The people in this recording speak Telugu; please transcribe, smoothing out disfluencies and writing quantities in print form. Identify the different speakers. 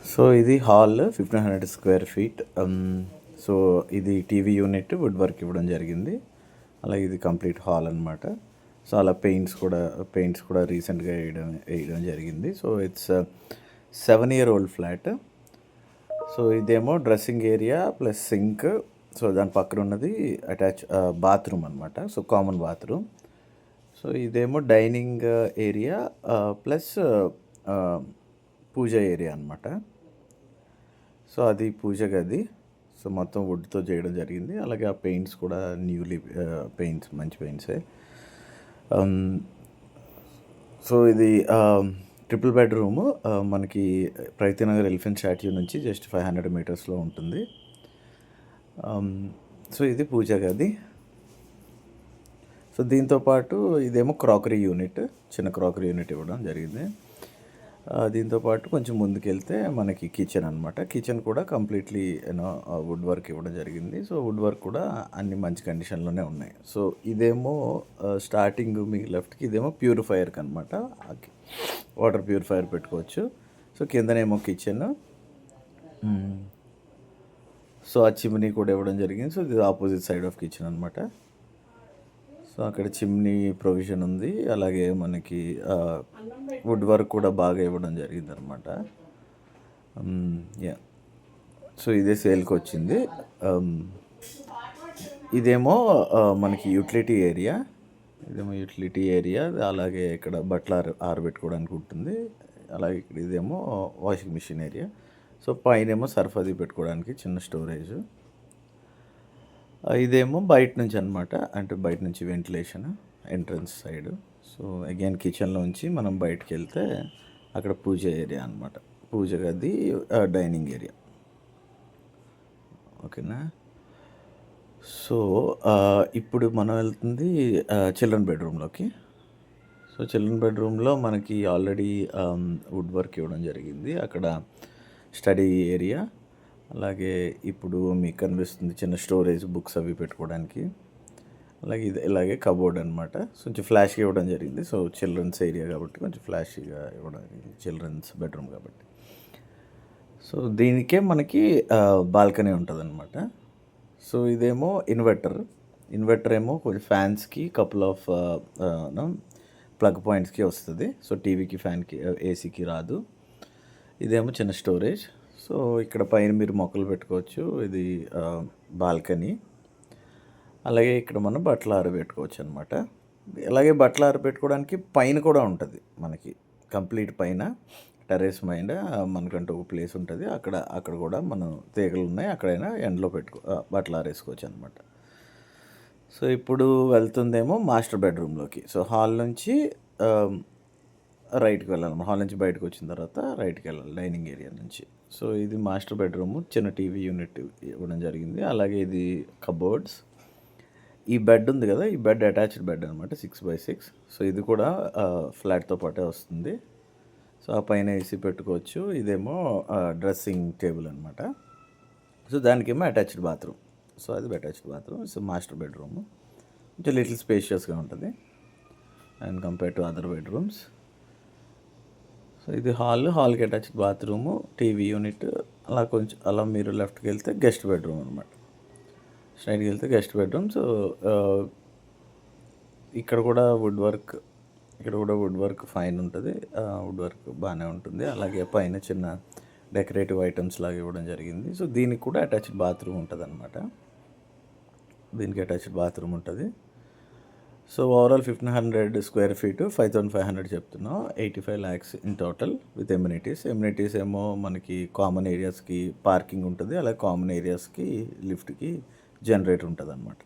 Speaker 1: సో ఇది హాల్ 1500 స్క్వేర్ ఫీట్. సో ఇది టీవీ యూనిట్ వుడ్ వర్క్ ఇవ్వడం జరిగింది. అలాగే ఇది కంప్లీట్ హాల్ అనమాట. సో అలా పెయింట్స్ కూడా రీసెంట్గా వేయడం జరిగింది. So it's 7-year old flat. So ఇదేమో dressing area plus sink. So దాని పక్కన ఉన్నది అటాచ్ బాత్రూమ్ అనమాట. So common bathroom. సో ఇదేమో dining area plus puja area అనమాట. సో అది పూజ గది. సో మొత్తం వుడ్తో చేయడం జరిగింది. అలాగే ఆ పెయింట్స్ కూడా న్యూలీ పెయింట్స్, మంచి పెయింట్సే. సో ఇది ట్రిపుల్ బెడ్రూము. మనకి ప్రైతీనగర్ ఎలిఫెంట్ స్టాట్యూ నుంచి జస్ట్ 500 మీటర్స్లో ఉంటుంది. సో ఇది పూజ గది. సో దీంతోపాటు ఇదేమో క్రాకరీ యూనిట్, చిన్న క్రాకరీ యూనిట్ ఇవ్వడం జరిగింది. దీంతోపాటు కొంచెం ముందుకెళ్తే మనకి కిచెన్ అనమాట. కిచెన్ కూడా కంప్లీట్లీ వుడ్ వర్క్ ఇవ్వడం జరిగింది. సో వుడ్ వర్క్ కూడా అన్ని మంచి కండిషన్లోనే ఉన్నాయి. సో ఇదేమో స్టార్టింగ్ మీ లెఫ్ట్కి ఇదేమో ప్యూరిఫైయర్కి అనమాట. వాటర్ ప్యూరిఫైయర్ పెట్టుకోవచ్చు. సో కిందనేమో కిచెన్. సో ఆ చిమ్నీ కూడా ఇవ్వడం జరిగింది. సో ఇది ఆపోజిట్ సైడ్ ఆఫ్ కిచెన్ అనమాట. సో అక్కడ చిమ్నీ ప్రొవిజన్ ఉంది. అలాగే మనకి వుడ్ వర్క్ కూడా బాగా ఇవ్వడం జరిగింది అనమాట. యా, సో ఇదే సేల్కి వచ్చింది. ఇదేమో మనకి యూటిలిటీ ఏరియా. అలాగే ఇక్కడ బట్టలు ఆరబెట్టుకోవడానికి ఉంటుంది. అలాగే ఇక్కడ ఇదేమో వాషింగ్ మిషన్ ఏరియా. సో పైనేమో సర్ఫ్ అది పెట్టుకోవడానికి చిన్న స్టోరేజ్. ఇదేమో బయట నుంచి అనమాట, అంటే బయట నుంచి ventilation entrance side. So again కిచెన్లోంచి మనం బయటకు వెళ్తే అక్కడ పూజ ఏరియా అనమాట. పూజ గది, డైనింగ్ ఏరియా. ఓకేనా. సో ఇప్పుడు మనం వెళ్తుంది చిల్డ్రన్ బెడ్రూమ్లోకి. సో చిల్డ్రన్ బెడ్రూమ్లో మనకి ఆల్రెడీ వుడ్ వర్క్ ఇవ్వడం జరిగింది. అక్కడ స్టడీ ఏరియా, అలాగే ఇప్పుడు మీకు కనిపిస్తుంది చిన్న స్టోరేజ్, బుక్స్ అవి పెట్టుకోవడానికి. అలాగే ఇలాగే కబోర్డ్ అనమాట. సో కొంచెం ఫ్లాష్గా ఇవ్వడం జరిగింది. సో చిల్డ్రన్స్ ఏరియా కాబట్టి కొంచెం ఫ్లాషీగా ఇవ్వడం, చిల్డ్రన్స్ బెడ్రూమ్ కాబట్టి. సో దీనికే మనకి బాల్కనీ ఉంటుంది అనమాట. సో ఇదేమో ఇన్వర్టర్ ఏమో కొంచెం ఫ్యాన్స్కి కపుల్ ఆఫ్ ప్లగ్ పాయింట్స్కి వస్తుంది. సో టీవీకి, ఫ్యాన్కి, ఏసీకి రాదు. ఇదేమో చిన్న స్టోరేజ్. సో ఇక్కడ పైన మీరు మొక్కలు పెట్టుకోవచ్చు. ఇది బాల్కనీ. అలాగే ఇక్కడ మనం బట్టలు ఆరబెట్టుకోవచ్చు అనమాట. అలాగే బట్టలు ఆరబెట్టుకోవడానికి పైన కూడా ఉంటుంది మనకి, కంప్లీట్ పైన టెర్రస్ పైన మనకంటూ ఒక ప్లేస్ ఉంటుంది. అక్కడ కూడా మనం తీగలు ఉన్నాయి, అక్కడైనా ఎండలో బట్టలు ఆరేసుకోవచ్చు అనమాట. సో ఇప్పుడు వెళ్తుందేమో మాస్టర్ బెడ్రూమ్లోకి. సో హాల్ నుంచి రైట్కి వెళ్ళాలి. హాల్ నుంచి బయటకు వచ్చిన తర్వాత రైట్కి వెళ్ళాలి డైనింగ్ ఏరియా నుంచి. సో ఇది మాస్టర్ బెడ్రూము, చిన్న టీవీ యూనిట్ ఇవ్వడం జరిగింది. అలాగే ఇది కబోర్డ్స్. ఈ బెడ్ ఉంది కదా, ఈ బెడ్ అటాచ్డ్ బెడ్ అనమాట, 6x6. సో ఇది కూడా ఫ్లాట్తో పాటే వస్తుంది. సో ఆ పైన ఏసీ పెట్టుకోవచ్చు. ఇదేమో డ్రెస్సింగ్ టేబుల్ అనమాట. సో దానికేమో అటాచ్డ్ బాత్రూమ్. సో అది attached bathroom. So master bedroom కొంచెం లిటిల్ స్పేషియస్గా ఉంటుంది and compare to other bedrooms. So ఇది హాల్కి అటాచ్డ్ బాత్రూము, టీవీ యూనిట్. అలా మీరు లెఫ్ట్కి వెళ్తే గెస్ట్ బెడ్రూమ్ అనమాట. స్ట్రైట్కి వెళ్తే గెస్ట్ బెడ్రూమ్. సో ఇక్కడ కూడా వుడ్ వర్క్ ఫైన్ ఉంటుంది. వుడ్ వర్క్ బాగానే ఉంటుంది. అలాగే పైన చిన్న డెకరేటివ్ ఐటమ్స్ లాగా ఇవ్వడం జరిగింది. సో దీనికి కూడా అటాచ్డ్ బాత్రూమ్ ఉంటుంది అనమాట. దీనికి అటాచ్డ్ బాత్రూమ్ ఉంటుంది. సో ఓవరాల్ 1500 స్క్వేర్ ఫీటు, 5500 చెప్తున్నాం. 85 lakhs in total with amenities ఏమో మనకి కామన్ ఏరియాస్కి పార్కింగ్ ఉంటుంది. అలాగే కామన్ ఏరియాస్కి లిఫ్ట్కి జనరేటర్ ఉంటుంది అనమాట.